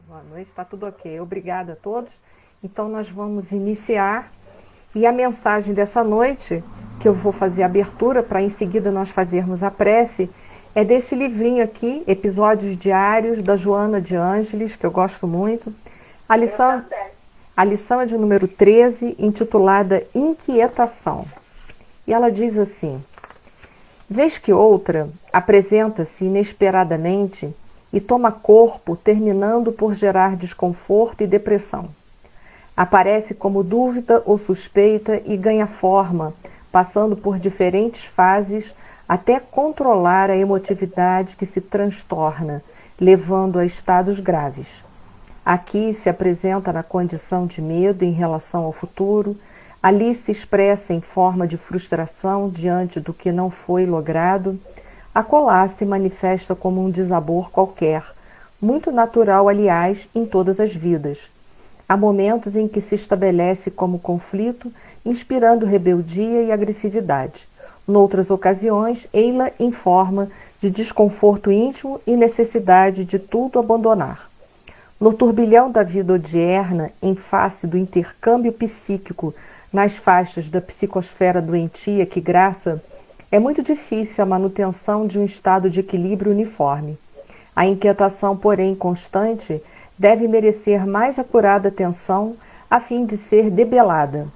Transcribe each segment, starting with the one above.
Boa noite, está tudo ok. Obrigada a todos. Então nós vamos iniciar. E a mensagem dessa noite, que eu vou fazer a abertura para em seguida nós fazermos a prece, é desse livrinho aqui, Episódios Diários, da Joana de Ângeles, que eu gosto muito. A lição é de número 13, intitulada Inquietação. E ela diz assim: vez que outra apresenta-se inesperadamente e toma corpo, terminando por gerar desconforto e depressão. Aparece como dúvida ou suspeita e ganha forma, passando por diferentes fases até controlar a emotividade que se transtorna, levando a estados graves. Aqui se apresenta na condição de medo em relação ao futuro, ali se expressa em forma de frustração diante do que não foi logrado, acolá se manifesta como um desabor qualquer, muito natural, aliás, em todas as vidas. Há momentos em que se estabelece como conflito, inspirando rebeldia e agressividade. Noutras ocasiões, ei-la em forma de desconforto íntimo e necessidade de tudo abandonar. No turbilhão da vida odierna, em face do intercâmbio psíquico nas faixas da psicosfera doentia que graça, é muito difícil a manutenção de um estado de equilíbrio uniforme. A inquietação, porém, constante, deve merecer mais acurada atenção a fim de ser debelada.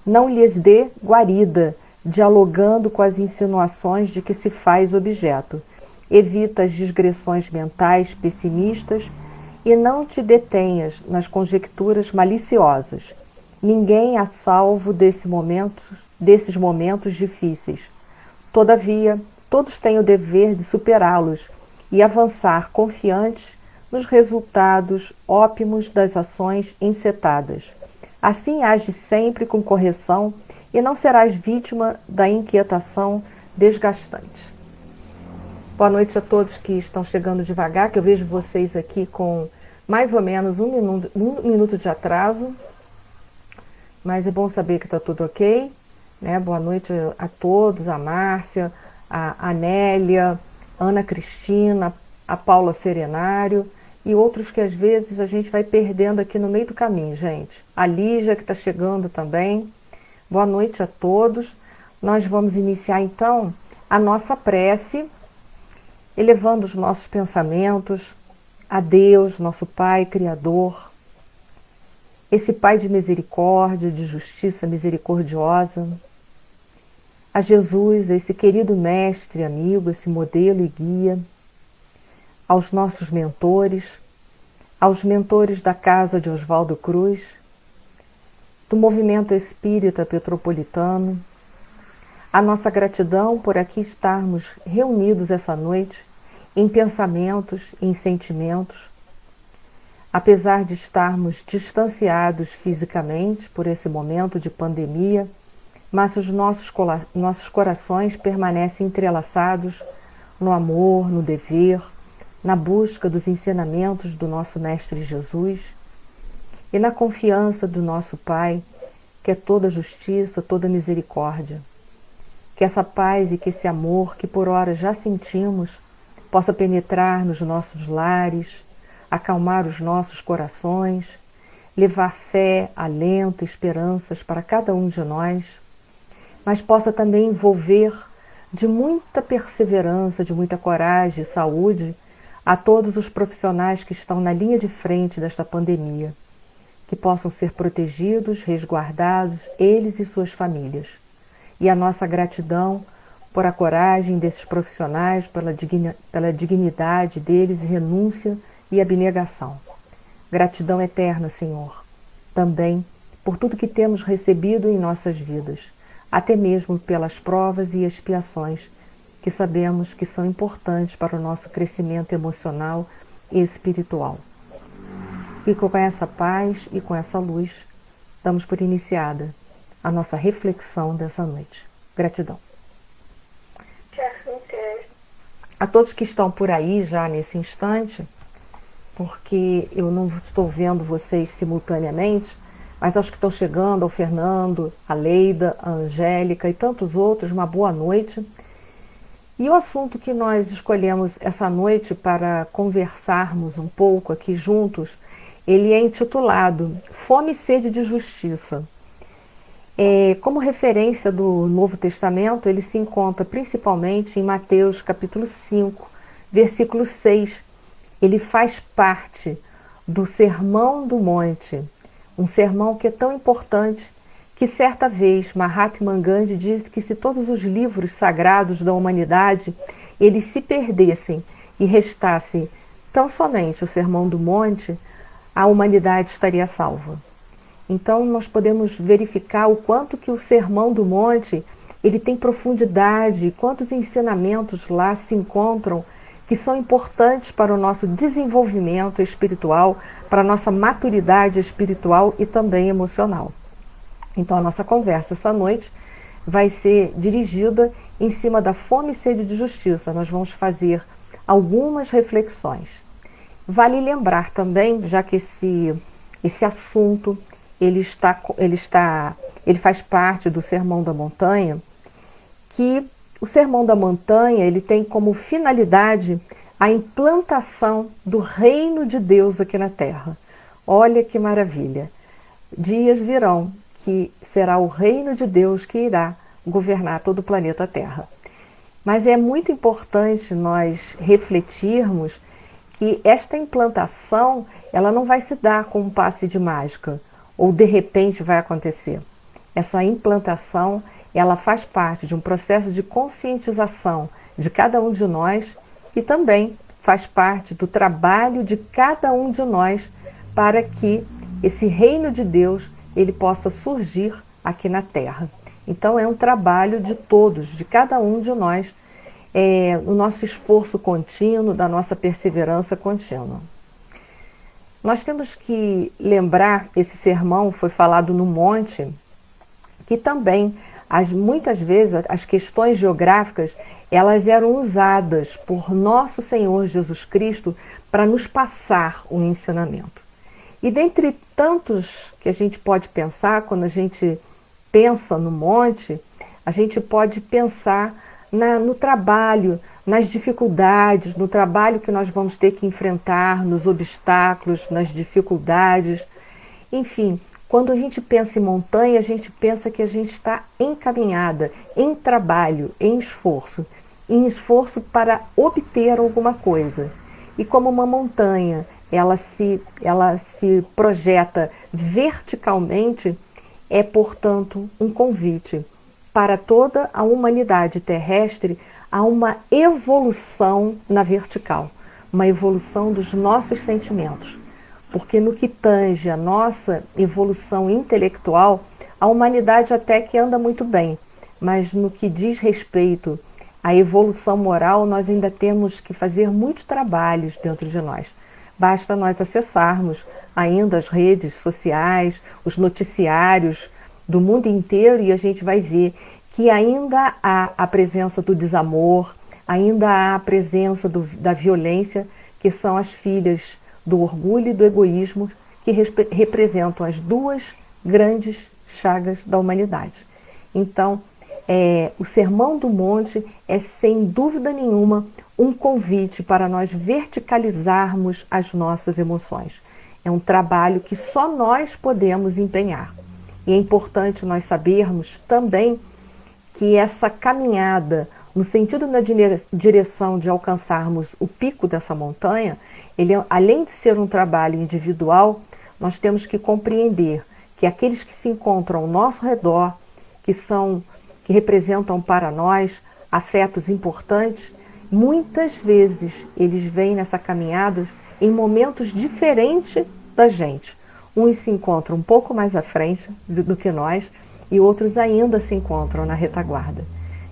Não lhes dê guarida, dialogando com as insinuações de que se faz objeto. Evita as digressões mentais pessimistas e não te detenhas nas conjecturas maliciosas. Ninguém é salvo desses momentos difíceis. Todavia, todos têm o dever de superá-los e avançar confiantes nos resultados óptimos das ações encetadas. Assim age sempre com correção e não serás vítima da inquietação desgastante. Boa noite a todos que estão chegando devagar, que eu vejo vocês aqui com mais ou menos um minuto de atraso, mas é bom saber que está tudo ok. Né? Boa noite a todos, a Márcia, a Nélia, a Ana Cristina, a Paula Serenário e outros que às vezes a gente vai perdendo aqui no meio do caminho, gente. A Lígia que está chegando também. Boa noite a todos. Nós vamos iniciar então a nossa prece, elevando os nossos pensamentos a Deus, nosso Pai Criador, esse Pai de misericórdia, de justiça misericordiosa, a Jesus, esse querido mestre, amigo, esse modelo e guia, aos nossos mentores, aos mentores da Casa de Oswaldo Cruz, do Movimento Espírita Petropolitano, a nossa gratidão por aqui estarmos reunidos essa noite em pensamentos, em sentimentos, apesar de estarmos distanciados fisicamente por esse momento de pandemia, mas os nossos corações permanecem entrelaçados no amor, no dever, na busca dos ensinamentos do nosso Mestre Jesus e na confiança do nosso Pai, que é toda justiça, toda misericórdia. Que essa paz e que esse amor que por ora já sentimos possa penetrar nos nossos lares, acalmar os nossos corações, levar fé, alento, esperanças para cada um de nós, mas possa também envolver de muita perseverança, de muita coragem e saúde a todos os profissionais que estão na linha de frente desta pandemia, que possam ser protegidos, resguardados, eles e suas famílias. E a nossa gratidão por a coragem desses profissionais, pela dignidade deles, renúncia e abnegação. Gratidão eterna, Senhor, também por tudo que temos recebido em nossas vidas, até mesmo pelas provas e expiações que sabemos que são importantes para o nosso crescimento emocional e espiritual. E com essa paz e com essa luz, damos por iniciada a nossa reflexão dessa noite. Gratidão. A todos que estão por aí já nesse instante, porque eu não estou vendo vocês simultaneamente, mas aos que estão chegando, ao Fernando, a Leida, a Angélica e tantos outros, uma boa noite. E o assunto que nós escolhemos essa noite para conversarmos um pouco aqui juntos, ele é intitulado Fome e Sede de Justiça. Como referência do Novo Testamento, ele se encontra principalmente em Mateus capítulo 5, versículo 6. Ele faz parte do Sermão do Monte, um sermão que é tão importante que certa vez Mahatma Gandhi disse que se todos os livros sagrados da humanidade eles se perdessem e restasse tão somente o Sermão do Monte, a humanidade estaria salva. Então nós podemos verificar o quanto que o Sermão do Monte ele tem profundidade, quantos ensinamentos lá se encontram que são importantes para o nosso desenvolvimento espiritual, para a nossa maturidade espiritual e também emocional. Então a nossa conversa essa noite vai ser dirigida em cima da fome e sede de justiça. Nós vamos fazer algumas reflexões. Vale lembrar também, já que esse assunto ele faz parte do Sermão da Montanha, que o Sermão da Montanha ele tem como finalidade a implantação do reino de Deus aqui na Terra. Olha que maravilha! Dias virão que será o reino de Deus que irá governar todo o planeta Terra. Mas é muito importante nós refletirmos que esta implantação ela não vai se dar com um passe de mágica ou de repente vai acontecer. Essa implantação ela faz parte de um processo de conscientização de cada um de nós e também faz parte do trabalho de cada um de nós para que esse reino de Deus ele possa surgir aqui na Terra. Então é um trabalho de todos, de cada um de nós, o nosso esforço contínuo, da nossa perseverança contínua. Nós temos que lembrar, esse sermão foi falado no monte, que também, muitas vezes, as questões geográficas, elas eram usadas por nosso Senhor Jesus Cristo para nos passar um ensinamento. E dentre tantos que a gente pode pensar, quando a gente pensa no monte, a gente pode pensar no trabalho, nas dificuldades, no trabalho que nós vamos ter que enfrentar, nos obstáculos, nas dificuldades. Enfim, quando a gente pensa em montanha, a gente pensa que a gente está encaminhada, em trabalho, em esforço para obter alguma coisa. E como uma montanha, ela se projeta verticalmente, é, portanto, um convite para toda a humanidade terrestre a uma evolução na vertical, uma evolução dos nossos sentimentos. Porque no que tange a nossa evolução intelectual, a humanidade até que anda muito bem, mas no que diz respeito à evolução moral, nós ainda temos que fazer muitos trabalhos dentro de nós. Basta nós acessarmos ainda as redes sociais, os noticiários do mundo inteiro e a gente vai ver que ainda há a presença do desamor, ainda há a presença da violência, que são as filhas do orgulho e do egoísmo, que representam as duas grandes chagas da humanidade. Então, o Sermão do Monte é, sem dúvida nenhuma, um convite para nós verticalizarmos as nossas emoções. É um trabalho que só nós podemos empenhar. E é importante nós sabermos também que essa caminhada, no sentido da direção de alcançarmos o pico dessa montanha, além de ser um trabalho individual, nós temos que compreender que aqueles que se encontram ao nosso redor, que representam para nós afetos importantes, muitas vezes eles vêm nessa caminhada em momentos diferentes da gente. Uns se encontram um pouco mais à frente do que nós e outros ainda se encontram na retaguarda.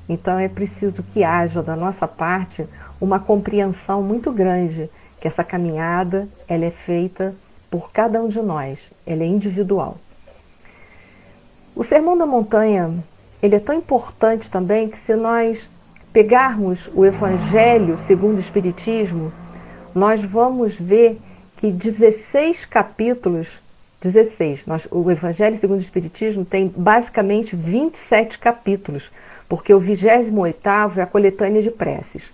Então é preciso que haja da nossa parte uma compreensão muito grande que essa caminhada ela é feita por cada um de nós, ela é individual. O Sermão da Montanha ele é tão importante também que se nós pegarmos o Evangelho segundo o Espiritismo, nós vamos ver que 16 capítulos, o Evangelho segundo o Espiritismo tem basicamente 27 capítulos, porque o 28º é a coletânea de preces.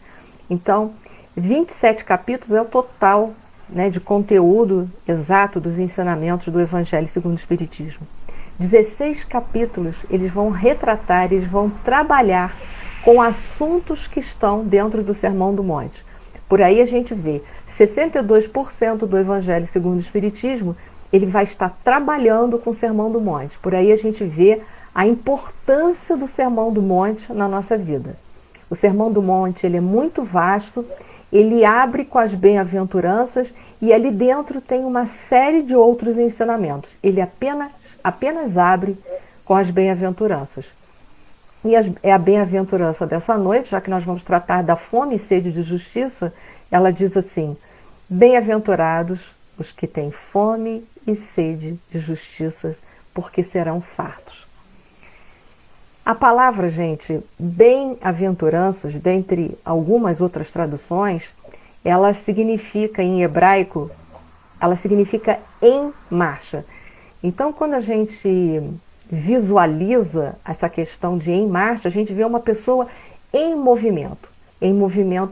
Então, 27 capítulos é o total, né, de conteúdo exato dos ensinamentos do Evangelho segundo o Espiritismo. 16 capítulos, eles vão retratar, eles vão trabalhar com assuntos que estão dentro do Sermão do Monte. Por aí a gente vê 62% do Evangelho segundo o Espiritismo, ele vai estar trabalhando com o Sermão do Monte. Por aí a gente vê a importância do Sermão do Monte na nossa vida. O Sermão do Monte, ele é muito vasto, ele abre com as bem-aventuranças e ali dentro tem uma série de outros ensinamentos. Ele apenas abre com as bem-aventuranças. E é a bem-aventurança dessa noite, já que nós vamos tratar da fome e sede de justiça, ela diz assim: bem-aventurados os que têm fome e sede de justiça, porque serão fartos. A palavra, gente, bem-aventuranças, dentre algumas outras traduções, ela significa, em hebraico, ela significa em marcha. Então, quando a gente visualiza essa questão de em marcha, a gente vê uma pessoa em movimento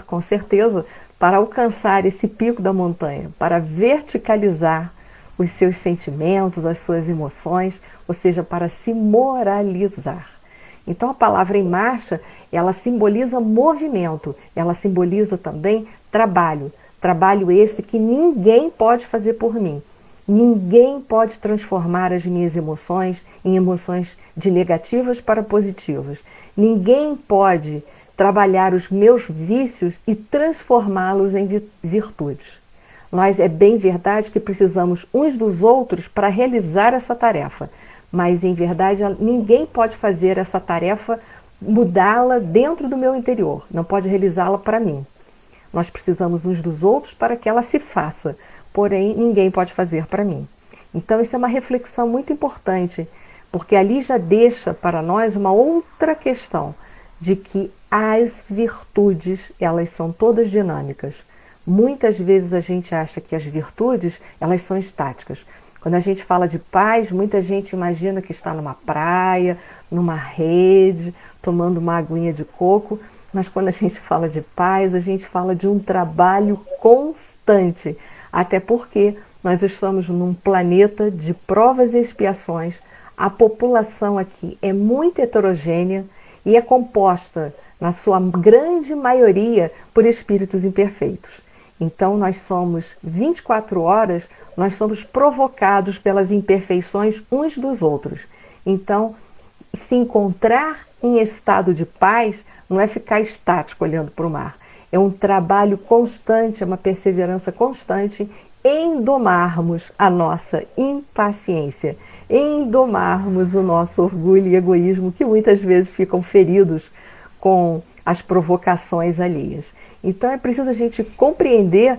com certeza, para alcançar esse pico da montanha, para verticalizar os seus sentimentos, as suas emoções, ou seja, para se moralizar. Então a palavra em marcha, ela simboliza movimento, ela simboliza também trabalho. Trabalho esse que ninguém pode fazer por mim. Ninguém pode transformar as minhas emoções em emoções de negativas para positivas. Ninguém pode trabalhar os meus vícios e transformá-los em virtudes. Nós é bem verdade que precisamos uns dos outros para realizar essa tarefa, mas em verdade ninguém pode fazer essa tarefa, mudá-la dentro do meu interior, não pode realizá-la para mim. Nós precisamos uns dos outros para que ela se faça, porém ninguém pode fazer para mim. Então isso é uma reflexão muito importante, porque ali já deixa para nós uma outra questão, de que as virtudes, elas são todas dinâmicas. Muitas vezes a gente acha que as virtudes, elas são estáticas. Quando a gente fala de paz, muita gente imagina que está numa praia, numa rede, tomando uma aguinha de coco, mas quando a gente fala de paz, a gente fala de um trabalho constante, até porque nós estamos num planeta de provas e expiações, a população aqui é muito heterogênea e é composta, na sua grande maioria, por espíritos imperfeitos. Então nós somos 24 horas, nós somos provocados pelas imperfeições uns dos outros. Então, se encontrar em estado de paz não é ficar estático olhando para o mar. É um trabalho constante, é uma perseverança constante em domarmos a nossa impaciência, em domarmos o nosso orgulho e egoísmo, que muitas vezes ficam feridos com as provocações alheias. Então é preciso a gente compreender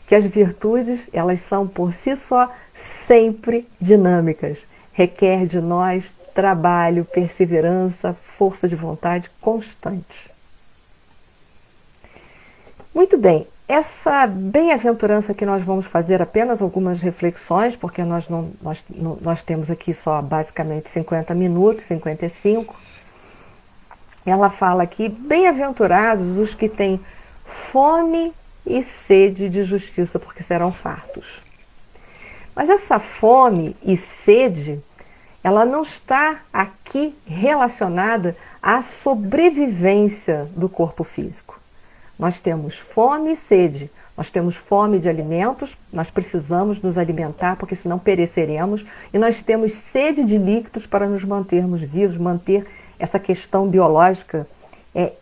que as virtudes, elas são por si só sempre dinâmicas. Requer de nós trabalho, perseverança, força de vontade constante. Muito bem, essa bem-aventurança que nós vamos fazer apenas algumas reflexões, porque nós temos aqui só basicamente 50 minutos, 55. Ela fala aqui, bem-aventurados os que têm fome e sede de justiça, porque serão fartos. Mas essa fome e sede, ela não está aqui relacionada à sobrevivência do corpo físico. Nós temos fome e sede, nós temos fome de alimentos, nós precisamos nos alimentar, porque senão pereceremos, e nós temos sede de líquidos para nos mantermos vivos, manter essa questão biológica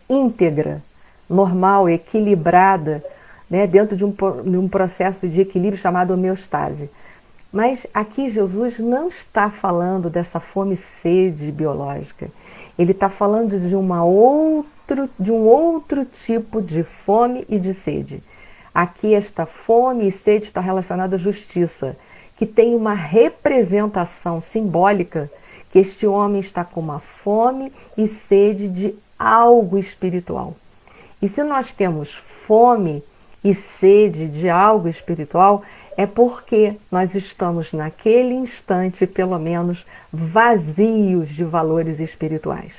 íntegra, normal, equilibrada, né, dentro de um processo de equilíbrio chamado homeostase. Mas aqui Jesus não está falando dessa fome e sede biológica. Ele está falando de um outro tipo de fome e de sede. Aqui esta fome e sede está relacionada à justiça, que tem uma representação simbólica que este homem está com uma fome e sede de algo espiritual. E se nós temos fome e sede de algo espiritual, é porque nós estamos naquele instante, pelo menos, vazios de valores espirituais.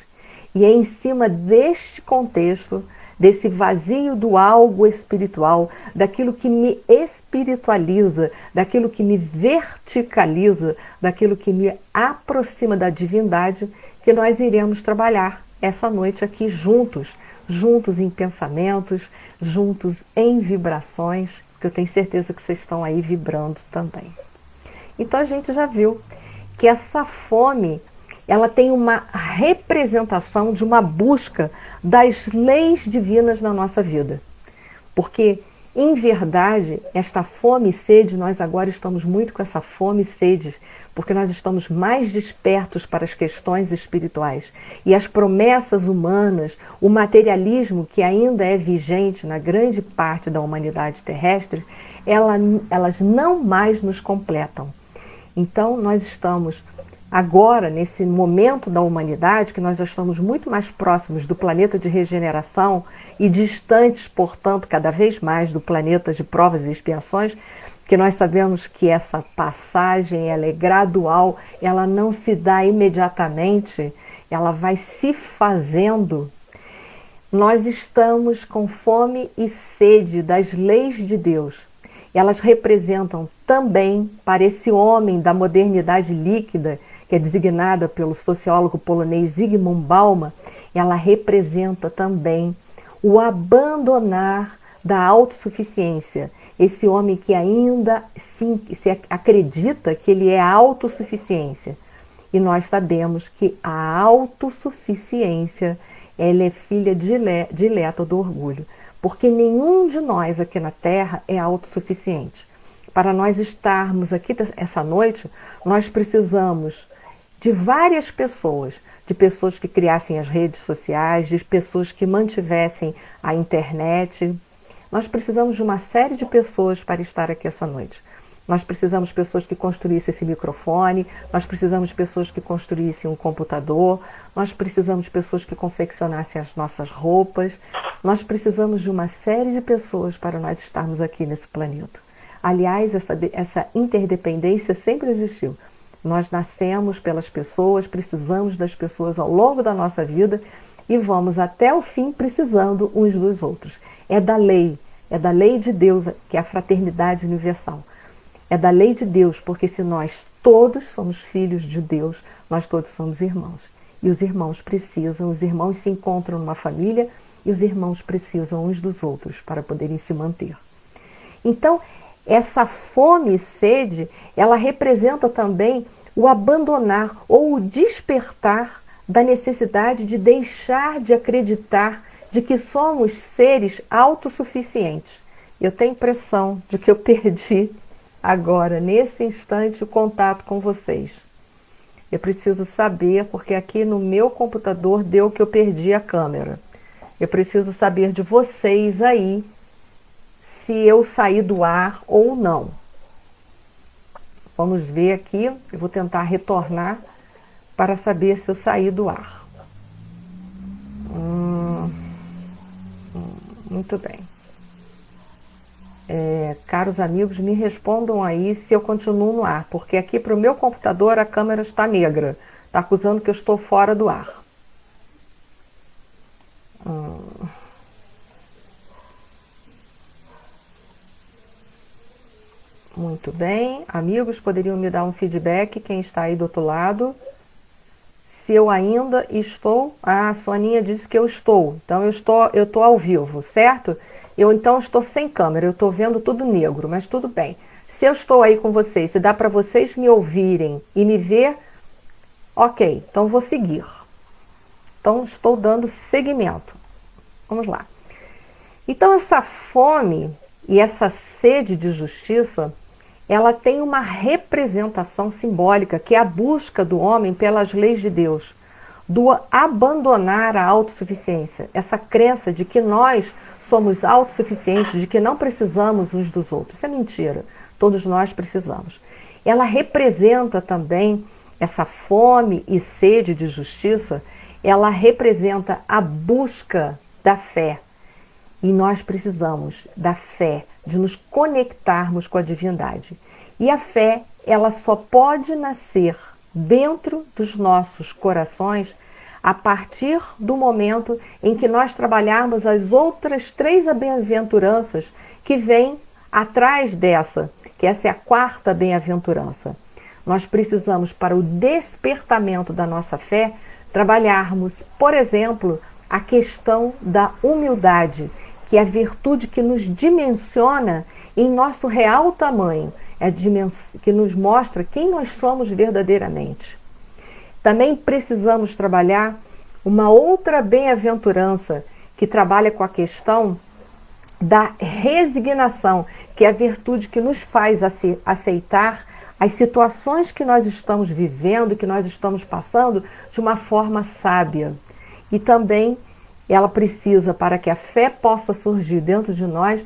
E é em cima deste contexto, desse vazio do algo espiritual, daquilo que me espiritualiza, daquilo que me verticaliza, daquilo que me aproxima da divindade, que nós iremos trabalhar essa noite aqui juntos, juntos em pensamentos, juntos em vibrações, que eu tenho certeza que vocês estão aí vibrando também. Então a gente já viu que essa fome, ela tem uma representação de uma busca das leis divinas na nossa vida. Porque, em verdade, esta fome e sede, nós agora estamos muito com essa fome e sede, porque nós estamos mais despertos para as questões espirituais. E as promessas humanas, o materialismo que ainda é vigente na grande parte da humanidade terrestre, elas não mais nos completam. Então, nós estamos agora, nesse momento da humanidade, que nós já estamos muito mais próximos do planeta de regeneração e distantes, portanto, cada vez mais do planeta de provas e expiações, que nós sabemos que essa passagem ela é gradual, ela não se dá imediatamente, ela vai se fazendo. Nós estamos com fome e sede das leis de Deus. Elas representam também, para esse homem da modernidade líquida, que é designada pelo sociólogo polonês Zygmunt Bauman, ela representa também o abandonar da autossuficiência. Esse homem que ainda se acredita que ele é a autossuficiência. E nós sabemos que a autossuficiência ela é filha dileta do orgulho. Porque nenhum de nós aqui na Terra é autossuficiente. Para nós estarmos aqui essa noite, nós precisamos de várias pessoas, de pessoas que criassem as redes sociais, de pessoas que mantivessem a internet. Nós precisamos de uma série de pessoas para estar aqui essa noite. Nós precisamos de pessoas que construíssem esse microfone, nós precisamos de pessoas que construíssem um computador, nós precisamos de pessoas que confeccionassem as nossas roupas, nós precisamos de uma série de pessoas para nós estarmos aqui nesse planeta. Aliás, essa interdependência sempre existiu. Nós nascemos pelas pessoas, precisamos das pessoas ao longo da nossa vida e vamos até o fim precisando uns dos outros. É da lei de Deus, que é a fraternidade universal. É da lei de Deus, porque se nós todos somos filhos de Deus, nós todos somos irmãos. E os irmãos se encontram numa família e os irmãos precisam uns dos outros para poderem se manter. Então, essa fome e sede, ela representa também o abandonar ou o despertar da necessidade de deixar de acreditar de que somos seres autossuficientes. Eu tenho a impressão de que eu perdi agora, nesse instante, o contato com vocês. Eu preciso saber, porque aqui no meu computador deu que eu perdi a câmera. Eu preciso saber de vocês aí, se eu saí do ar ou não. Vamos ver aqui, eu vou tentar retornar para saber se eu saí do ar. Muito bem. Caros amigos, me respondam aí se eu continuo no ar, porque aqui para o meu computador a câmera está negra, está acusando que eu estou fora do ar. Muito bem, amigos, poderiam me dar um feedback, quem está aí do outro lado, se eu ainda estou. A Soninha disse que eu estou, então eu estou ao vivo, certo? Eu então estou sem câmera, eu estou vendo tudo negro, mas tudo bem. Se eu estou aí com vocês, se dá para vocês me ouvirem e me ver, ok, então vou seguir. Então estou dando seguimento. Vamos lá. Então essa fome e essa sede de justiça, ela tem uma representação simbólica, que é a busca do homem pelas leis de Deus, do abandonar a autossuficiência, essa crença de que nós somos autossuficientes, de que não precisamos uns dos outros. Isso é mentira, todos nós precisamos. Ela representa também essa fome e sede de justiça, ela representa a busca da fé. E nós precisamos da fé, de nos conectarmos com a divindade. E a fé, ela só pode nascer dentro dos nossos corações a partir do momento em que nós trabalharmos as outras 3 bem-aventuranças que vêm atrás dessa, que essa é a 4ª bem-aventurança. Nós precisamos, para o despertamento da nossa fé, trabalharmos, por exemplo, a questão da humildade, que é a virtude que nos dimensiona em nosso real tamanho, que nos mostra quem nós somos verdadeiramente. Também precisamos trabalhar uma outra bem-aventurança que trabalha com a questão da resignação, que é a virtude que nos faz aceitar as situações que nós estamos vivendo, que nós estamos passando, de uma forma sábia. E também ela precisa, para que a fé possa surgir dentro de nós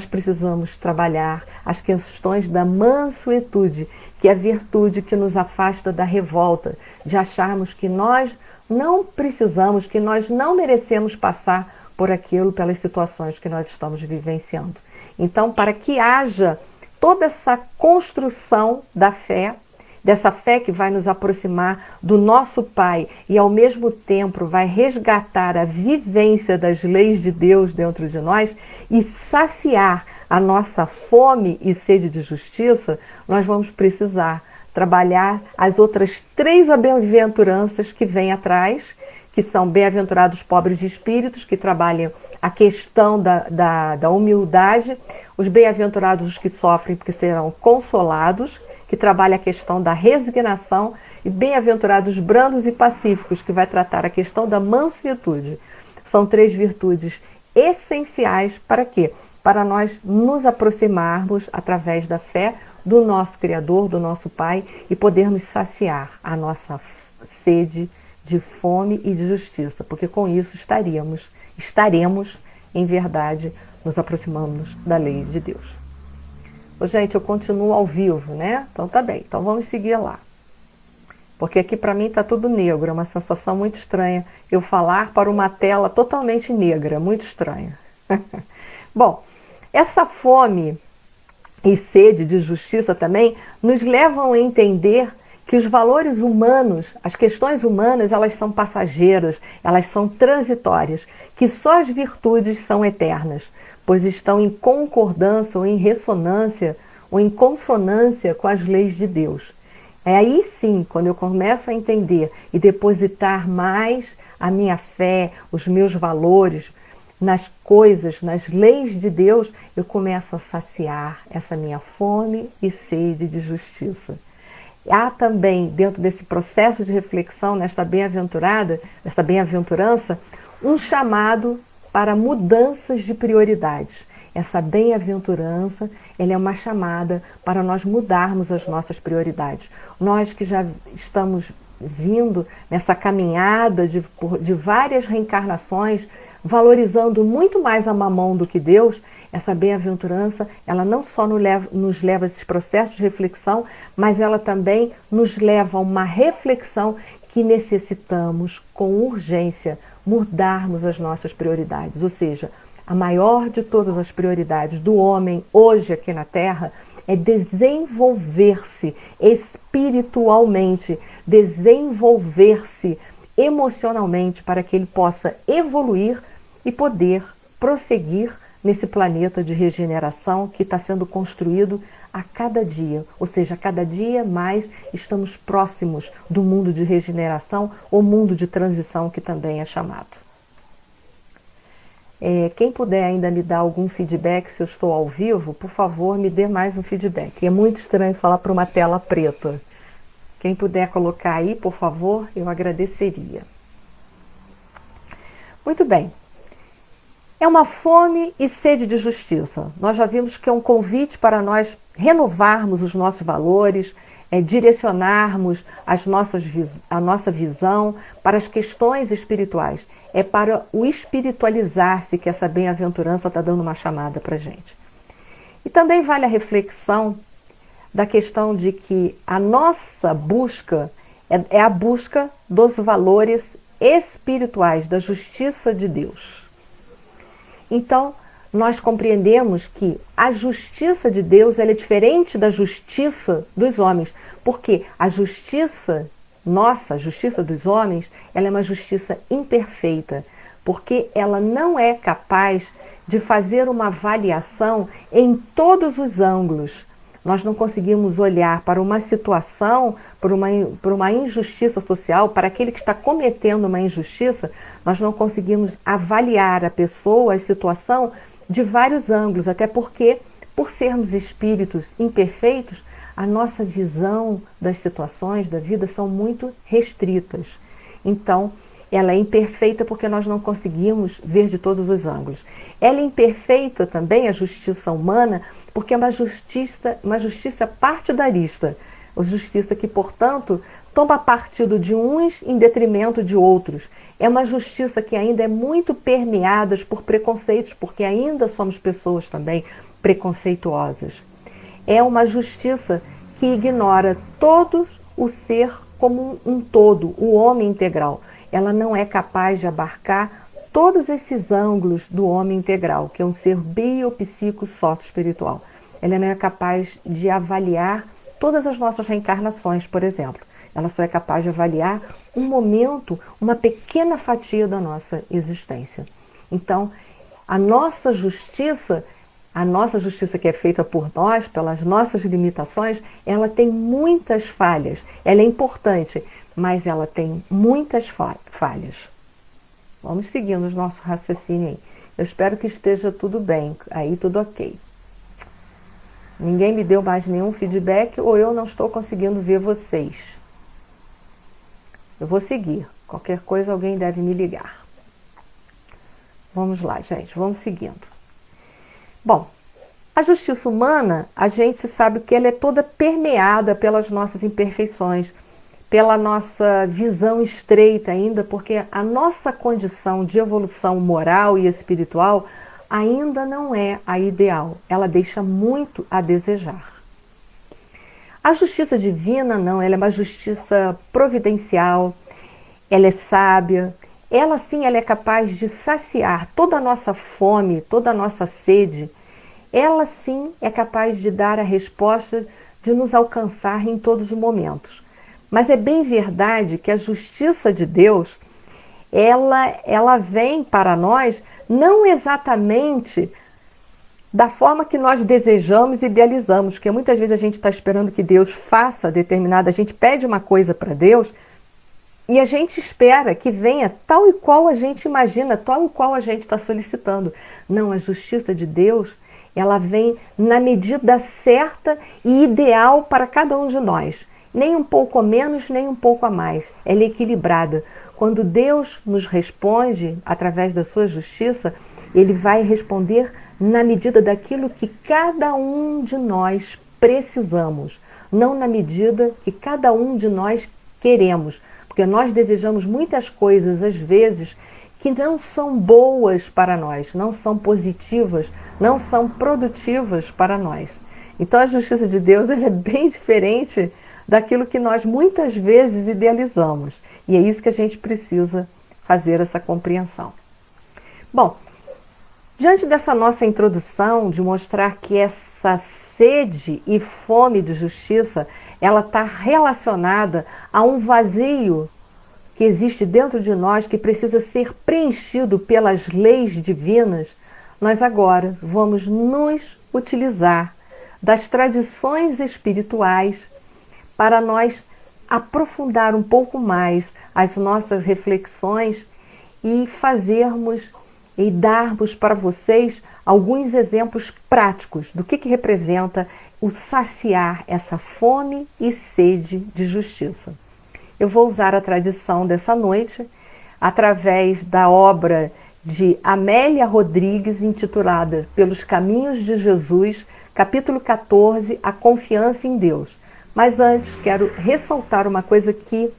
precisamos trabalhar as questões da mansuetude, que é a virtude que nos afasta da revolta, de acharmos que nós não precisamos, que nós não merecemos passar por aquilo, pelas situações que nós estamos vivenciando. Então, para que haja toda essa construção da fé, dessa fé que vai nos aproximar do nosso Pai e ao mesmo tempo vai resgatar a vivência das leis de Deus dentro de nós e saciar a nossa fome e sede de justiça, nós vamos precisar trabalhar as outras 3 bem-aventuranças que vêm atrás, que são bem-aventurados pobres de espíritos, que trabalham a questão da humildade, os bem-aventurados os que sofrem porque serão consolados, que trabalha a questão da resignação, e bem-aventurados brandos e pacíficos, que vai tratar a questão da mansuetude. São 3 virtudes essenciais para quê? Para nós nos aproximarmos, através da fé, do nosso Criador, do nosso Pai, e podermos saciar a nossa sede de fome e de justiça, porque com isso estaremos, em verdade, nos aproximando da lei de Deus. Ô, gente, eu continuo ao vivo, né? Então tá bem, então vamos seguir lá. Porque aqui para mim tá tudo negro, é uma sensação muito estranha eu falar para uma tela totalmente negra, muito estranha. Bom, essa fome e sede de justiça também nos levam a entender que os valores humanos, as questões humanas, elas são passageiras, elas são transitórias, que só as virtudes são eternas, pois estão em concordância ou em ressonância ou em consonância com as leis de Deus. É aí sim, quando eu começo a entender e depositar mais a minha fé, os meus valores nas coisas, nas leis de Deus, eu começo a saciar essa minha fome e sede de justiça. Há também, dentro desse processo de reflexão, nesta bem-aventurança, um chamado para mudanças de prioridades. Essa bem-aventurança, ela é uma chamada para nós mudarmos as nossas prioridades. Nós que já estamos vindo nessa caminhada de várias reencarnações, valorizando muito mais a Mamon do que Deus, essa bem-aventurança, ela não só nos leva a esses processos de reflexão, mas ela também nos leva a uma reflexão que necessitamos, com urgência, mudarmos as nossas prioridades. Ou seja, a maior de todas as prioridades do homem hoje aqui na Terra é desenvolver-se espiritualmente, desenvolver-se emocionalmente para que ele possa evoluir e poder prosseguir nesse planeta de regeneração que está sendo construído a cada dia. Ou seja, a cada dia mais estamos próximos do mundo de regeneração ou mundo de transição que também é chamado. Quem puder ainda me dar algum feedback se eu estou ao vivo, por favor, me dê mais um feedback. É muito estranho falar para uma tela preta. Quem puder colocar aí, por favor, eu agradeceria. Muito bem. É uma fome e sede de justiça. Nós já vimos que é um convite para nós renovarmos os nossos valores, direcionarmos a nossa visão para as questões espirituais. É para o espiritualizar-se que essa bem-aventurança está dando uma chamada para a gente. E também vale a reflexão da questão de que a nossa busca é a busca dos valores espirituais, da justiça de Deus. Então, nós compreendemos que a justiça de Deus ela é diferente da justiça dos homens, porque a justiça nossa, a justiça dos homens, ela é uma justiça imperfeita, porque ela não é capaz de fazer uma avaliação em todos os ângulos. Nós não conseguimos olhar para uma situação, por uma injustiça social, para aquele que está cometendo uma injustiça, nós não conseguimos avaliar a pessoa, a situação, de vários ângulos, até porque, por sermos espíritos imperfeitos, a nossa visão das situações da vida são muito restritas. Então, ela é imperfeita porque nós não conseguimos ver de todos os ângulos. Ela é imperfeita também, a justiça humana, porque é uma justiça partidarista. Uma justiça que, portanto, toma partido de uns em detrimento de outros. É uma justiça que ainda é muito permeada por preconceitos, porque ainda somos pessoas também preconceituosas. É uma justiça que ignora todos o ser como um todo, o homem integral. Ela não é capaz de abarcar todos esses ângulos do homem integral, que é um ser biopsico-soto-espiritual. Ela não é capaz de avaliar todas as nossas reencarnações, por exemplo. Ela só é capaz de avaliar um momento, uma pequena fatia da nossa existência. Então, a nossa justiça que é feita por nós, pelas nossas limitações, ela tem muitas falhas. Ela é importante, mas ela tem muitas falhas. Vamos seguindo o nosso raciocínio aí. Eu espero que esteja tudo bem, aí tudo ok. Ninguém me deu mais nenhum feedback ou eu não estou conseguindo ver vocês. Eu vou seguir. Qualquer coisa alguém deve me ligar. Vamos lá, gente, vamos seguindo. Bom, a justiça humana, a gente sabe que ela é toda permeada pelas nossas imperfeições, pela nossa visão estreita ainda, porque a nossa condição de evolução moral e espiritual ainda não é a ideal. Ela deixa muito a desejar. A justiça divina não, ela é uma justiça providencial, ela é sábia, ela sim, ela é capaz de saciar toda a nossa fome, toda a nossa sede. Ela sim é capaz de dar a resposta, de nos alcançar em todos os momentos. Mas é bem verdade que a justiça de Deus, ela vem para nós não exatamente da forma que nós desejamos e idealizamos, porque muitas vezes a gente está esperando que Deus faça determinada, a gente pede uma coisa para Deus e a gente espera que venha tal e qual a gente imagina, tal e qual a gente está solicitando. Não, a justiça de Deus, ela vem na medida certa e ideal para cada um de nós. Nem um pouco a menos, nem um pouco a mais. Ela é equilibrada. Quando Deus nos responde através da sua justiça, Ele vai responder na medida daquilo que cada um de nós precisamos, não na medida que cada um de nós queremos, porque nós desejamos muitas coisas, às vezes, que não são boas para nós, não são positivas, não são produtivas para nós. Então a justiça de Deus é bem diferente daquilo que nós muitas vezes idealizamos. E é isso que a gente precisa fazer essa compreensão. Bom, diante dessa nossa introdução de mostrar que essa sede e fome de justiça, ela está relacionada a um vazio que existe dentro de nós, que precisa ser preenchido pelas leis divinas, nós agora vamos nos utilizar das tradições espirituais para nós aprofundar um pouco mais as nossas reflexões e fazermos e darmos para vocês alguns exemplos práticos do que representa o saciar essa fome e sede de justiça. Eu vou usar a tradição dessa noite através da obra de Amélia Rodrigues, intitulada Pelos Caminhos de Jesus, capítulo 14, A Confiança em Deus. Mas antes, quero ressaltar uma coisa que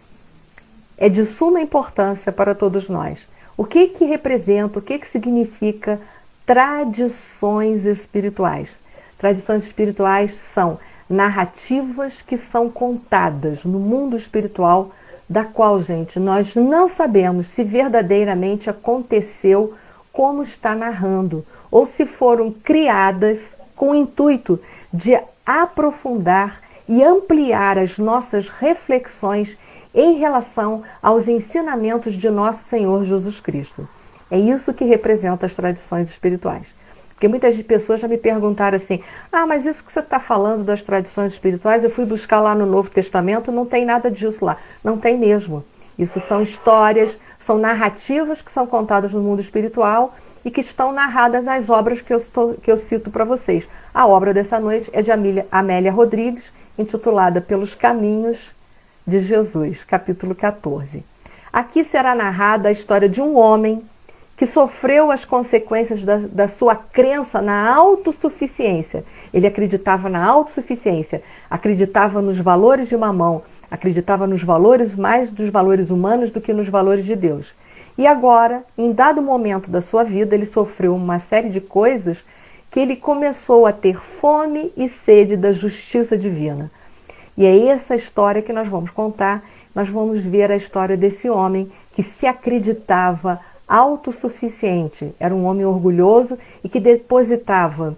é de suma importância para todos nós. O que representa, o que significa tradições espirituais? Tradições espirituais são narrativas que são contadas no mundo espiritual, da qual, gente, nós não sabemos se verdadeiramente aconteceu como está narrando, ou se foram criadas com o intuito de aprofundar e ampliar as nossas reflexões em relação aos ensinamentos de nosso Senhor Jesus Cristo. É isso que representa as tradições espirituais. Porque muitas pessoas já me perguntaram assim, mas isso que você está falando das tradições espirituais, eu fui buscar lá no Novo Testamento, não tem nada disso lá. Não tem mesmo. Isso são histórias, são narrativas que são contadas no mundo espiritual e que estão narradas nas obras que eu cito para vocês. A obra dessa noite é de Amélia Rodrigues, intitulada Pelos Caminhos de Jesus, capítulo 14. Aqui será narrada a história de um homem que sofreu as consequências da sua crença na autossuficiência. Ele acreditava na autossuficiência, acreditava nos valores de Mamão, acreditava nos valores, mais dos valores humanos do que nos valores de Deus. E agora, em dado momento da sua vida, ele sofreu uma série de coisas que ele começou a ter fome e sede da justiça divina. E é essa história que nós vamos contar. Nós vamos ver a história desse homem que se acreditava autossuficiente. Era um homem orgulhoso e que depositava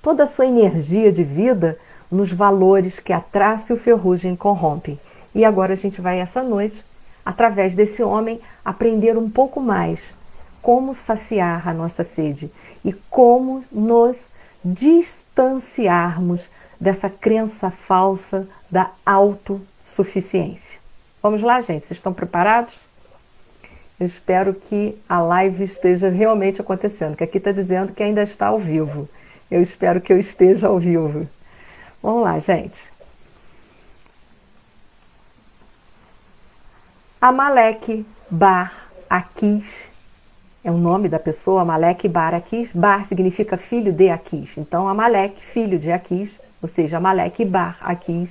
toda a sua energia de vida nos valores que a traça e o ferrugem corrompem. E agora a gente vai essa noite, através desse homem, aprender um pouco mais como saciar a nossa sede e como nos distanciarmos dessa crença falsa da autossuficiência. Vamos lá, gente? Vocês estão preparados? Eu espero que a live esteja realmente acontecendo, que aqui está dizendo que ainda está ao vivo. Eu espero que eu esteja ao vivo. Vamos lá, gente. Amaleque Bar Aquis é o nome da pessoa, Amaleque Bar Aquis. Bar significa filho de Aquis. Então, Amaleque, filho de Aquis, ou seja, Amaleque Bar Aquis,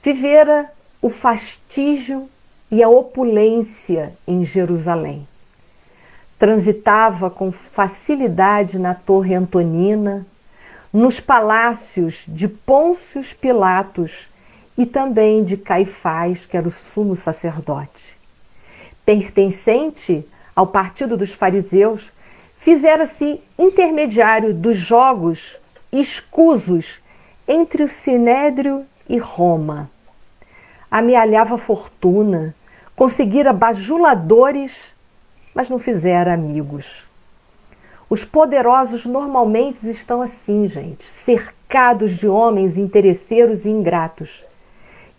vivera o fastígio e a opulência em Jerusalém. Transitava com facilidade na Torre Antonina, nos palácios de Pôncio Pilatos e também de Caifás, que era o sumo sacerdote. Pertencente ao partido dos fariseus, fizera-se intermediário dos jogos escusos entre o Sinédrio e Roma. Amealhava fortuna, conseguira bajuladores, mas não fizera amigos. Os poderosos normalmente estão assim, gente, cercados de homens interesseiros e ingratos,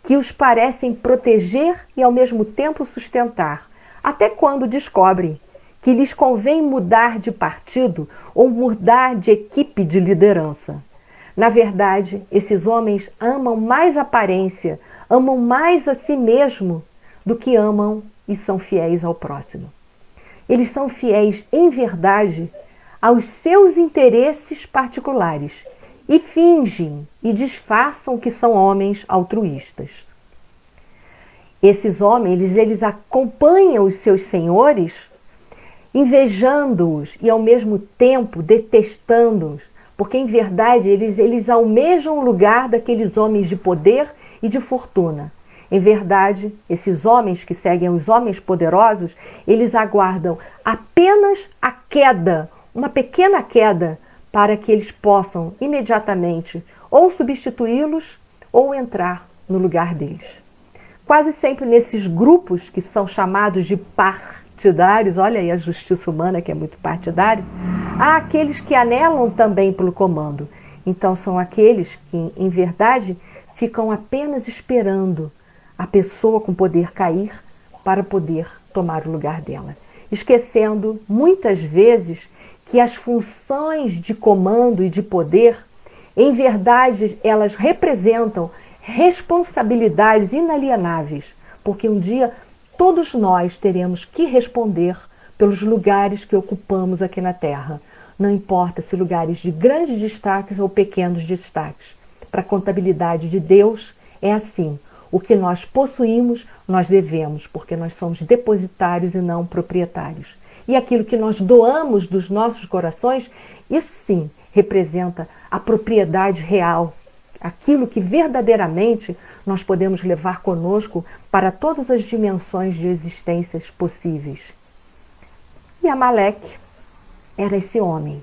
que os parecem proteger e ao mesmo tempo sustentar, até quando descobrem que lhes convém mudar de partido ou mudar de equipe de liderança. Na verdade, esses homens amam mais a aparência, amam mais a si mesmo do que amam e são fiéis ao próximo. Eles são fiéis, em verdade, aos seus interesses particulares e fingem e disfarçam que são homens altruístas. Esses homens, eles acompanham os seus senhores, invejando-os e ao mesmo tempo detestando-os, porque em verdade eles almejam o lugar daqueles homens de poder e de fortuna. Em verdade, esses homens que seguem os homens poderosos, eles aguardam apenas a queda, uma pequena queda, para que eles possam imediatamente ou substituí-los ou entrar no lugar deles. Quase sempre nesses grupos que são chamados de partidários, olha aí a justiça humana que é muito partidária, há aqueles que anelam também pelo comando. Então são aqueles que, em verdade, ficam apenas esperando a pessoa com poder cair para poder tomar o lugar dela, esquecendo muitas vezes que as funções de comando e de poder, em verdade, elas representam responsabilidades inalienáveis, porque um dia todos nós teremos que responder pelos lugares que ocupamos aqui na Terra. Não importa se lugares de grandes destaques ou pequenos destaques. Para a contabilidade de Deus é assim. O que nós possuímos, nós devemos, porque nós somos depositários e não proprietários. E aquilo que nós doamos dos nossos corações, isso sim representa a propriedade real. Aquilo que verdadeiramente nós podemos levar conosco para todas as dimensões de existências possíveis. E Amaleque era esse homem.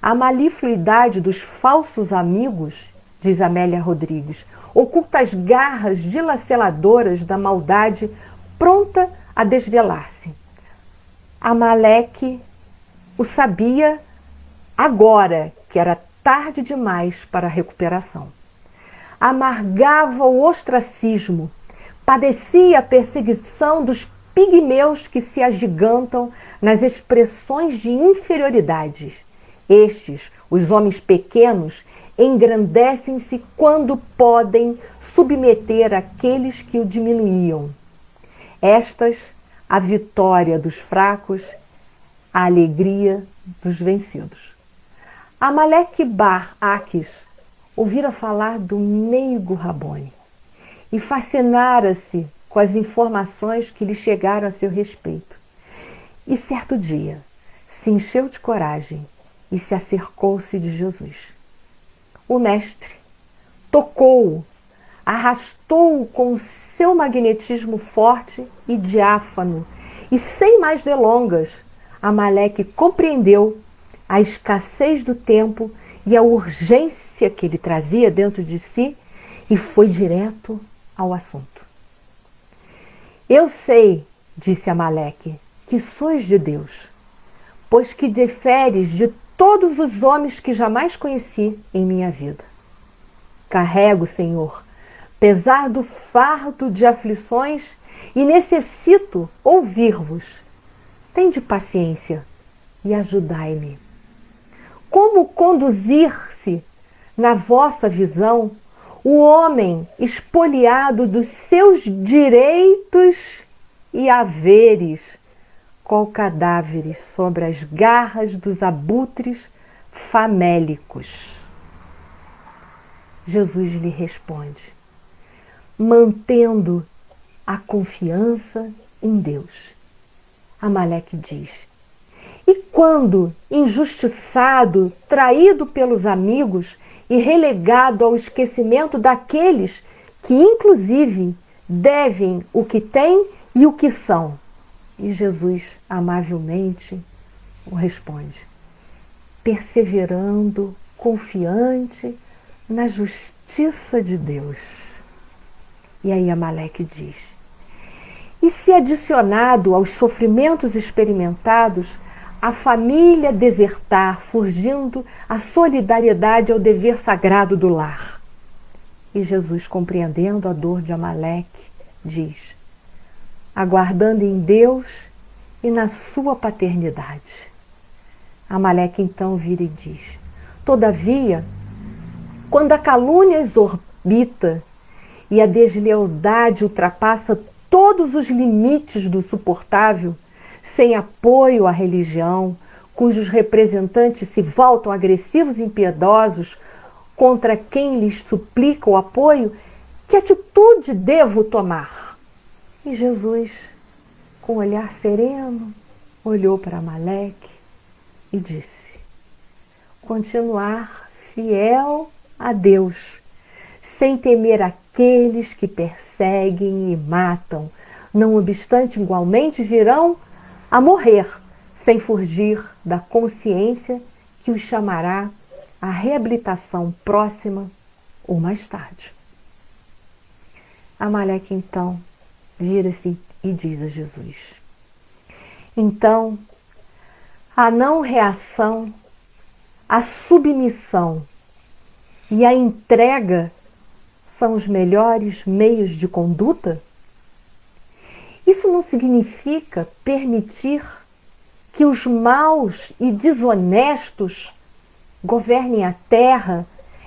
A malifluidade dos falsos amigos diz Amélia Rodrigues, oculta as garras dilaceradoras da maldade pronta a desvelar-se. Amaleque o sabia agora que era tarde demais para a recuperação. Amargava o ostracismo, padecia a perseguição dos pigmeus que se agigantam nas expressões de inferioridade. Estes, os homens pequenos, engrandecem-se quando podem submeter aqueles que o diminuíam. Estas, a vitória dos fracos, a alegria dos vencidos. Amaleque bar Aques ouvira falar do meigo Rabone e fascinara-se com as informações que lhe chegaram a seu respeito. E certo dia se encheu de coragem e se acercou-se de Jesus. O mestre tocou-o, arrastou-o com o seu magnetismo forte e diáfano, e sem mais delongas, Amaleque compreendeu a escassez do tempo e a urgência que ele trazia dentro de si e foi direto ao assunto. Eu sei, disse Amaleque, que sois de Deus, pois que diferes de todos os homens que jamais conheci em minha vida. Carrego, Senhor, pesado fardo de aflições e necessito ouvir-vos. Tende paciência e ajudai-me. Como conduzir-se, na vossa visão, o homem espoliado dos seus direitos e haveres, qual cadáveres sobre as garras dos abutres famélicos? Jesus lhe responde, mantendo a confiança em Deus. Amaleque diz, e quando, injustiçado, traído pelos amigos e relegado ao esquecimento daqueles que, inclusive, devem o que têm e o que são? E Jesus, amavelmente, o responde, perseverando, confiante na justiça de Deus. E aí Amaleque diz, e se adicionado aos sofrimentos experimentados, a família desertar, fugindo a solidariedade ao dever sagrado do lar? E Jesus, compreendendo a dor de Amaleque, diz, aguardando em Deus e na sua paternidade. Amaleque então vira e diz, todavia, quando a calúnia exorbita e a deslealdade ultrapassa todos os limites do suportável, sem apoio à religião, cujos representantes se voltam agressivos e impiedosos contra quem lhes suplica o apoio, que atitude devo tomar? E Jesus, com olhar sereno, olhou para Amaleque e disse, continuar fiel a Deus, sem temer aqueles que perseguem e matam, não obstante igualmente virão a morrer, sem fugir da consciência que os chamará à reabilitação próxima ou mais tarde. Amaleque então vira-se e diz a Jesus, então a não reação, a submissão e a entrega são os melhores meios de conduta? Isso não significa permitir que os maus e desonestos governem a terra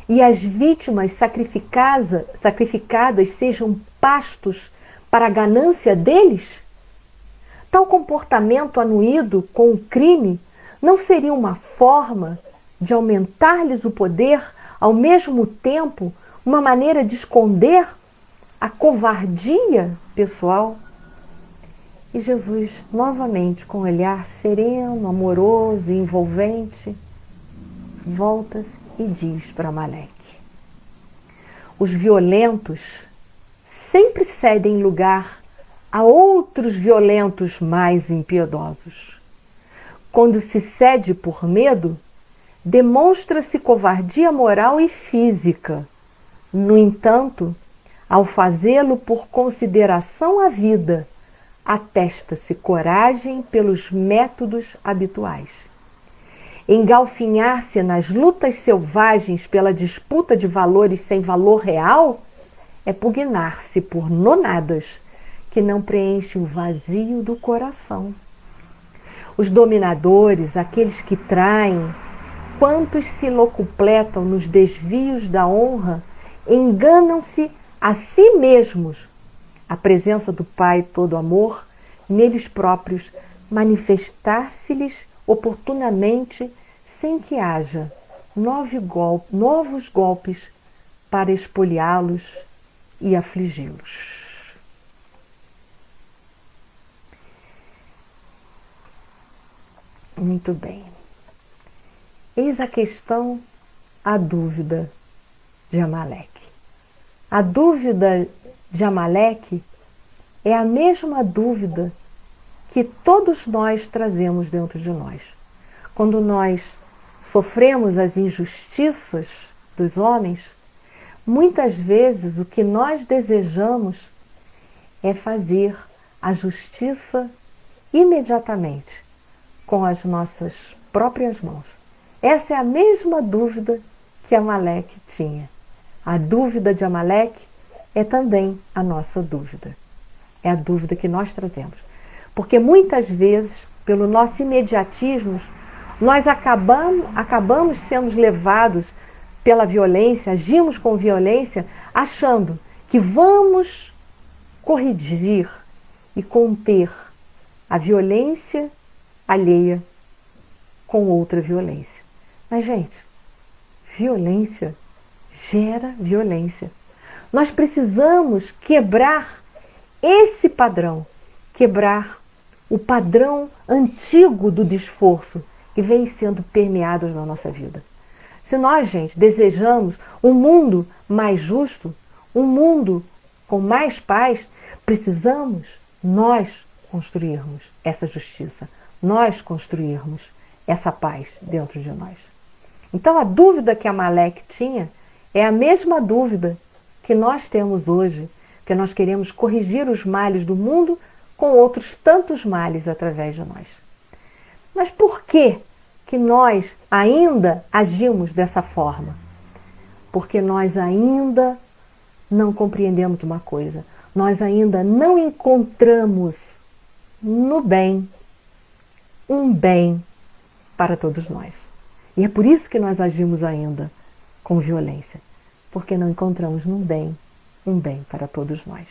e as vítimas sacrificadas sejam pastos para a ganância deles? Tal comportamento anuído com o crime não seria uma forma de aumentar-lhes o poder, ao mesmo tempo uma maneira de esconder a covardia pessoal? E Jesus, novamente, com um olhar sereno, amoroso e envolvente, volta-se e diz para Amaleque, os violentos sempre cedem lugar a outros violentos mais impiedosos. Quando se cede por medo, demonstra-se covardia moral e física, No entanto, ao fazê-lo por consideração à vida, atesta-se coragem pelos métodos habituais. Engalfinhar-se nas lutas selvagens pela disputa de valores sem valor real é pugnar-se por nonadas que não preenchem o vazio do coração. Os dominadores, aqueles que traem, quantos se locupletam nos desvios da honra, enganam-se a si mesmos. A presença do Pai todo amor, neles próprios, manifestar-se-lhes oportunamente, sem que haja novos golpes para espoliá-los e afligi-los. Muito bem. Eis a questão, a dúvida de Amaleque. A dúvida de Amaleque é a mesma dúvida que todos nós trazemos dentro de nós. Quando nós sofremos as injustiças dos homens, muitas vezes o que nós desejamos é fazer a justiça imediatamente, com as nossas próprias mãos. Essa é a mesma dúvida que Amaleque tinha. A dúvida de Amaleque é também a nossa dúvida. É a dúvida que nós trazemos. Porque muitas vezes, pelo nosso imediatismo, nós acabamos sendo levados pela violência, agimos com violência, achando que vamos corrigir e conter a violência alheia com outra violência. Mas, gente, violência gera violência. Nós precisamos quebrar esse padrão, quebrar o padrão antigo do desforço que vem sendo permeado na nossa vida. Se nós, gente, desejamos um mundo mais justo, um mundo com mais paz, precisamos nós construirmos essa justiça, nós construirmos essa paz dentro de nós. Então a dúvida que Amaleque tinha é a mesma dúvida que nós temos hoje, que nós queremos corrigir os males do mundo com outros tantos males através de nós. Mas por que nós ainda agimos dessa forma? Porque nós ainda não compreendemos uma coisa. Nós ainda não encontramos no bem um bem para todos nós. E é por isso que nós agimos ainda com violência. Porque não encontramos no bem um bem para todos nós.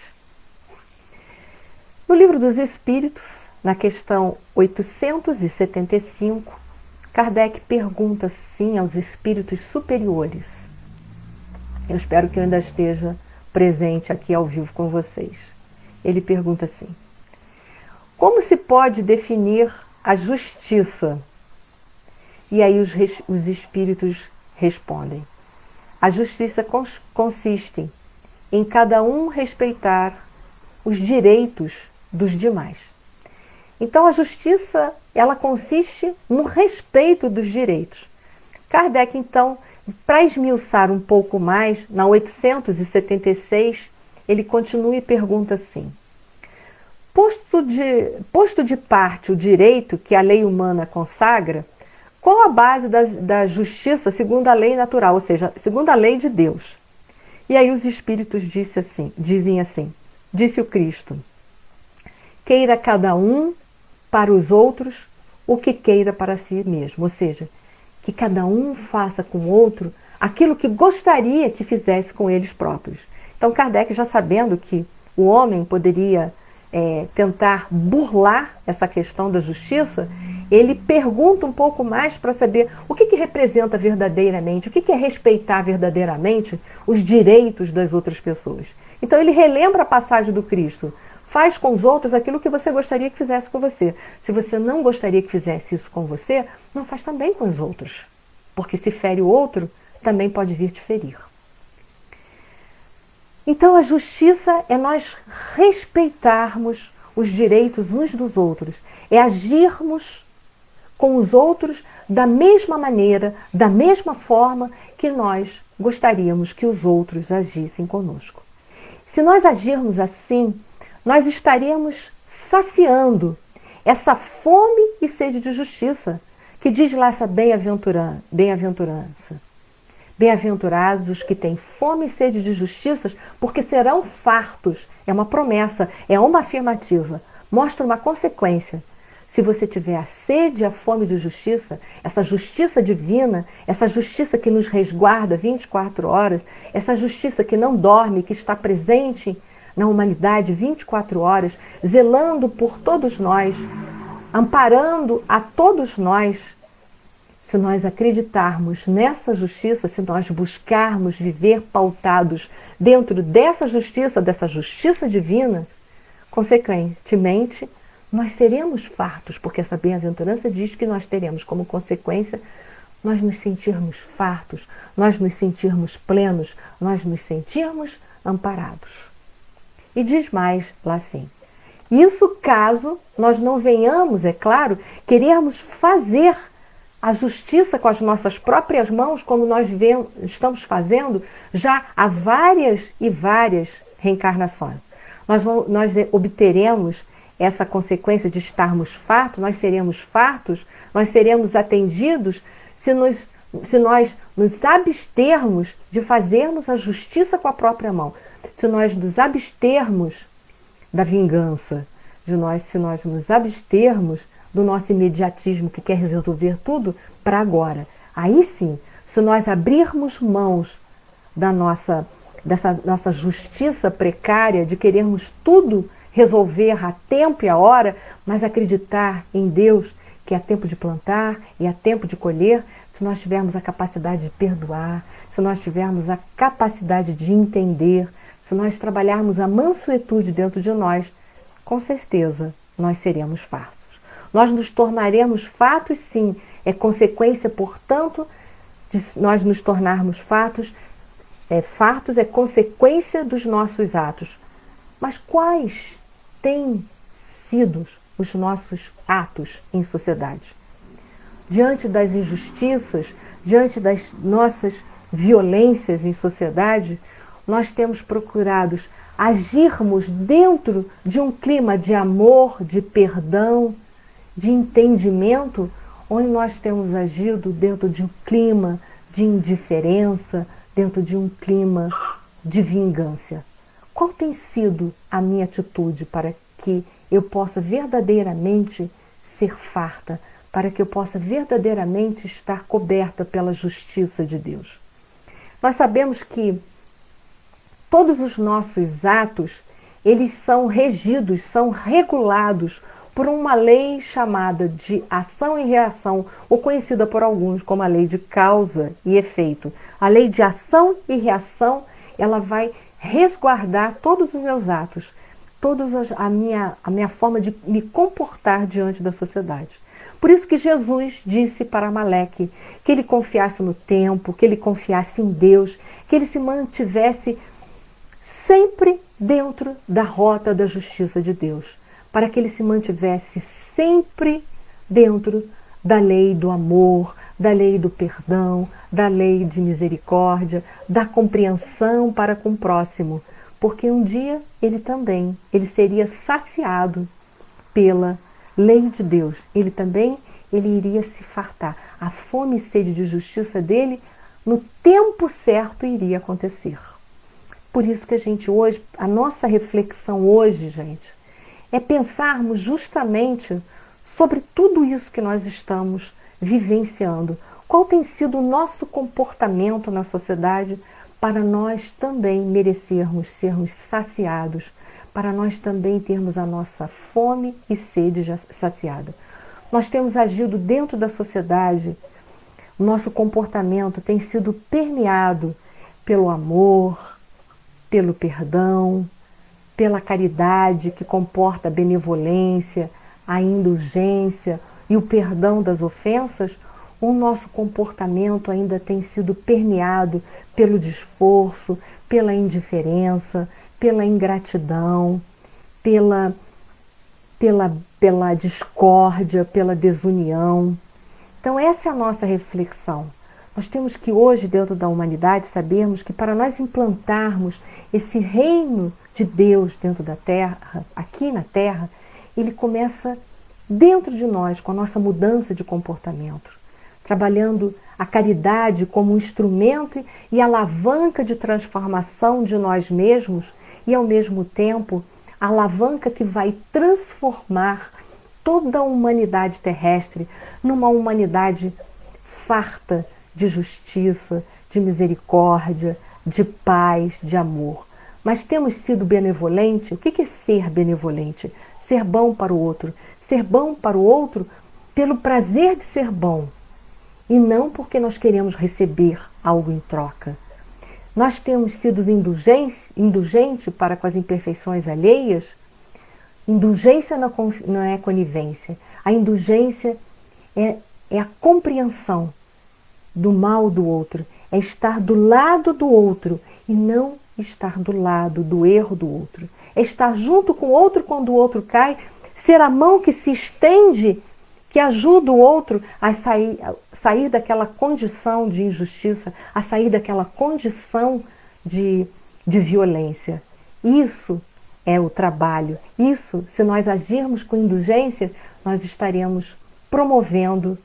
No Livro dos Espíritos, na questão 875, Kardec pergunta sim aos espíritos superiores. Eu espero que eu ainda esteja presente aqui ao vivo com vocês. Ele pergunta assim: como se pode definir a justiça? E aí os espíritos respondem: a justiça consiste em cada um respeitar os direitos dos demais. Então a justiça, ela consiste no respeito dos direitos. Kardec, então, para esmiuçar um pouco mais, na 876, ele continua e pergunta assim: posto de parte o direito que a lei humana consagra, qual a base da justiça segundo a lei natural, ou seja, segundo a lei de Deus? E aí os espíritos dizem assim, disse o Cristo: queira cada um para os outros o que queira para si mesmo, ou seja, que cada um faça com o outro aquilo que gostaria que fizesse com eles próprios. Então Kardec, já sabendo que o homem poderia tentar burlar essa questão da justiça, ele pergunta um pouco mais para saber o que representa verdadeiramente, o que é respeitar verdadeiramente os direitos das outras pessoas. Então ele relembra a passagem do Cristo: faz com os outros aquilo que você gostaria que fizesse com você. Se você não gostaria que fizesse isso com você, não faz também com os outros. Porque se fere o outro, também pode vir te ferir. Então a justiça é nós respeitarmos os direitos uns dos outros. É agirmos com os outros da mesma maneira, da mesma forma que nós gostaríamos que os outros agissem conosco. Se nós agirmos assim, nós estaremos saciando essa fome e sede de justiça, que diz lá essa bem-aventurança. Bem-aventurados os que têm fome e sede de justiça, porque serão fartos. É uma promessa, é uma afirmativa, mostra uma consequência. Se você tiver a sede e a fome de justiça, essa justiça divina, essa justiça que nos resguarda 24 horas, essa justiça que não dorme, que está presente na humanidade 24 horas, zelando por todos nós, amparando a todos nós, se nós acreditarmos nessa justiça, se nós buscarmos viver pautados dentro dessa justiça divina, consequentemente, nós seremos fartos, porque essa bem-aventurança diz que nós teremos como consequência nós nos sentirmos fartos, nós nos sentirmos plenos, nós nos sentirmos amparados. E diz mais lá assim, isso caso nós não venhamos, é claro, querermos fazer a justiça com as nossas próprias mãos, como nós estamos fazendo já há várias e várias reencarnações. Nós obteremos essa consequência de estarmos fartos, nós seremos atendidos se nós nos abstermos de fazermos a justiça com a própria mão, se nós nos abstermos da vingança, se nós nos abstermos do nosso imediatismo que quer resolver tudo para agora. Aí sim, se nós abrirmos mãos dessa nossa justiça precária de querermos tudo resolver a tempo e a hora, mas acreditar em Deus que é tempo de plantar e é tempo de colher, se nós tivermos a capacidade de perdoar, se nós tivermos a capacidade de entender, se nós trabalharmos a mansuetude dentro de nós, com certeza nós seremos fartos. Nós nos tornaremos fartos, sim, é consequência, portanto, de nós nos tornarmos fartos. Fartos é consequência dos nossos atos. Mas quais têm sido os nossos atos em sociedade? Diante das injustiças, diante das nossas violências em sociedade, nós temos procurado agirmos dentro de um clima de amor, de perdão, de entendimento, onde nós temos agido dentro de um clima de indiferença, dentro de um clima de vingança. Qual tem sido a minha atitude para que eu possa verdadeiramente ser farta, para que eu possa verdadeiramente estar coberta pela justiça de Deus? Nós sabemos que todos os nossos atos, eles são regidos, são regulados por uma lei chamada de ação e reação, ou conhecida por alguns como a lei de causa e efeito. A lei de ação e reação, ela vai resguardar todos os meus atos, a minha forma de me comportar diante da sociedade. Por isso que Jesus disse para Amaleque que ele confiasse no tempo, que ele confiasse em Deus, que ele se mantivesse sempre dentro da rota da justiça de Deus, para que ele se mantivesse sempre dentro da lei do amor, da lei do perdão, da lei de misericórdia, da compreensão para com o próximo, porque um dia ele seria saciado pela lei de Deus. Ele iria se fartar. A fome e sede de justiça dele, no tempo certo, iria acontecer. Por isso que a nossa reflexão hoje, gente, é pensarmos justamente sobre tudo isso que nós estamos vivenciando. Qual tem sido o nosso comportamento na sociedade para nós também merecermos sermos saciados, para nós também termos a nossa fome e sede já saciada. Nós temos agido dentro da sociedade, o nosso comportamento tem sido permeado pelo amor, pelo perdão, pela caridade que comporta a benevolência, a indulgência e o perdão das ofensas. O nosso comportamento ainda tem sido permeado pelo desforço, pela indiferença, pela ingratidão, pela discórdia, pela desunião. Então essa é a nossa reflexão. Nós temos que hoje, dentro da humanidade, sabermos que para nós implantarmos esse reino de Deus dentro da Terra, aqui na Terra, ele começa dentro de nós, com a nossa mudança de comportamento, trabalhando a caridade como um instrumento e alavanca de transformação de nós mesmos e, ao mesmo tempo, a alavanca que vai transformar toda a humanidade terrestre numa humanidade farta de justiça, de misericórdia, de paz, de amor. Mas temos sido benevolentes. O que é ser benevolente? Ser bom para o outro. Ser bom para o outro pelo prazer de ser bom e não porque nós queremos receber algo em troca. Nós temos sido indulgentes para com as imperfeições alheias. Indulgência não é conivência. A indulgência é a compreensão do mal do outro, é estar do lado do outro e não estar do lado do erro do outro. É estar junto com o outro quando o outro cai, ser a mão que se estende, que ajuda o outro a sair daquela condição de injustiça, a sair daquela condição de violência. Isso é o trabalho. Isso, se nós agirmos com indulgência, nós estaremos promovendo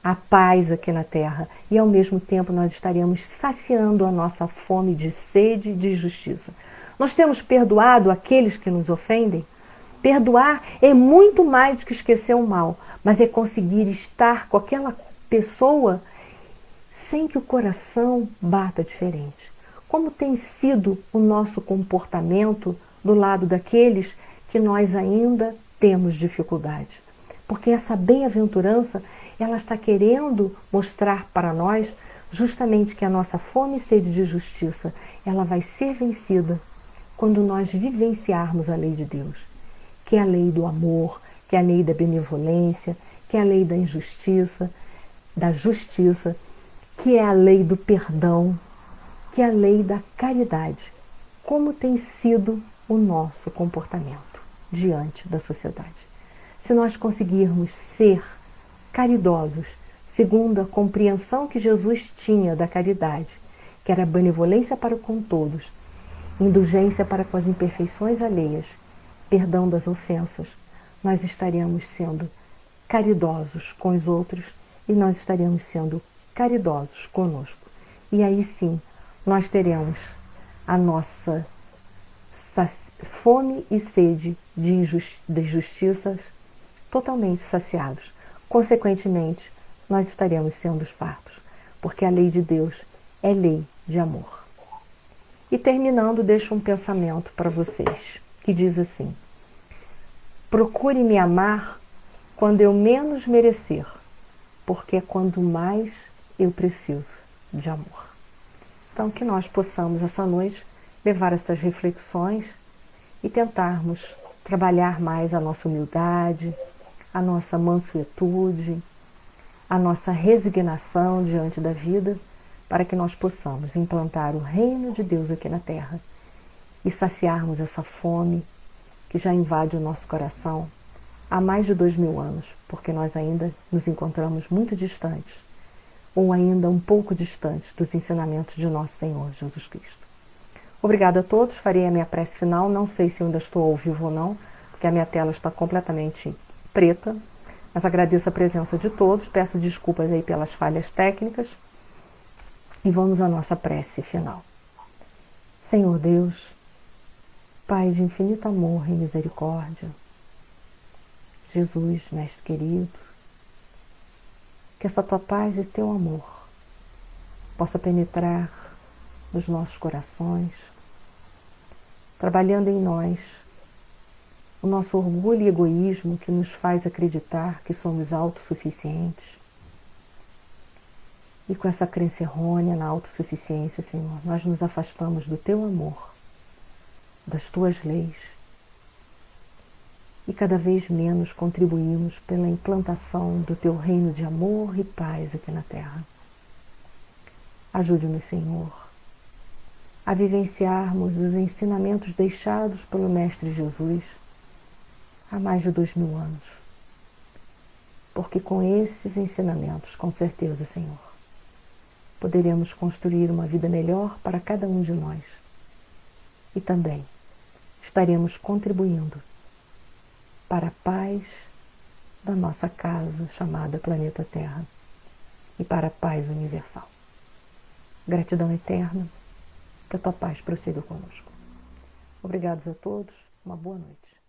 a paz aqui na Terra e, ao mesmo tempo, nós estaremos saciando a nossa fome de sede de justiça. Nós temos perdoado aqueles que nos ofendem? Perdoar é muito mais do que esquecer o mal, mas é conseguir estar com aquela pessoa sem que o coração bata diferente. Como tem sido o nosso comportamento do lado daqueles que nós ainda temos dificuldade? Porque essa bem-aventurança, ela está querendo mostrar para nós justamente que a nossa fome e sede de justiça, ela vai ser vencida quando nós vivenciarmos a lei de Deus, que é a lei do amor, que é a lei da benevolência, que é a lei da injustiça, da justiça, que é a lei do perdão, que é a lei da caridade. Como tem sido o nosso comportamento diante da sociedade? Se nós conseguirmos ser caridosos, segundo a compreensão que Jesus tinha da caridade, que era benevolência para com todos, indulgência para com as imperfeições alheias, perdão das ofensas, nós estaremos sendo caridosos com os outros e nós estaremos sendo caridosos conosco. E aí sim, nós teremos a nossa fome e sede de justiças totalmente saciados. Consequentemente, nós estaremos sendo fartos, porque a lei de Deus é lei de amor. E terminando, deixo um pensamento para vocês, que diz assim: procure me amar quando eu menos merecer, porque é quando mais eu preciso de amor. Então, que nós possamos, essa noite, levar essas reflexões e tentarmos trabalhar mais a nossa humildade, a nossa mansuetude, a nossa resignação diante da vida, para que nós possamos implantar o reino de Deus aqui na Terra e saciarmos essa fome que já invade o nosso coração há mais de 2000 anos, porque nós ainda nos encontramos muito distantes, ou ainda um pouco distantes dos ensinamentos de nosso Senhor Jesus Cristo. Obrigada a todos, farei a minha prece final, não sei se eu ainda estou ao vivo ou não, porque a minha tela está completamente preta, mas agradeço a presença de todos, peço desculpas aí pelas falhas técnicas e vamos à nossa prece final. Senhor Deus, Pai de infinito amor e misericórdia, Jesus, Mestre querido, que essa tua paz e teu amor possa penetrar nos nossos corações, trabalhando em nós o nosso orgulho e egoísmo que nos faz acreditar que somos autossuficientes. E com essa crença errônea na autossuficiência, Senhor, nós nos afastamos do teu amor, das tuas leis, e cada vez menos contribuímos pela implantação do teu reino de amor e paz aqui na Terra. Ajude-nos, Senhor, a vivenciarmos os ensinamentos deixados pelo Mestre Jesus há mais de 2000 anos. Porque com esses ensinamentos, com certeza, Senhor, poderemos construir uma vida melhor para cada um de nós. E também estaremos contribuindo para a paz da nossa casa chamada Planeta Terra e para a paz universal. Gratidão eterna, que a tua paz prossiga conosco. Obrigados a todos, uma boa noite.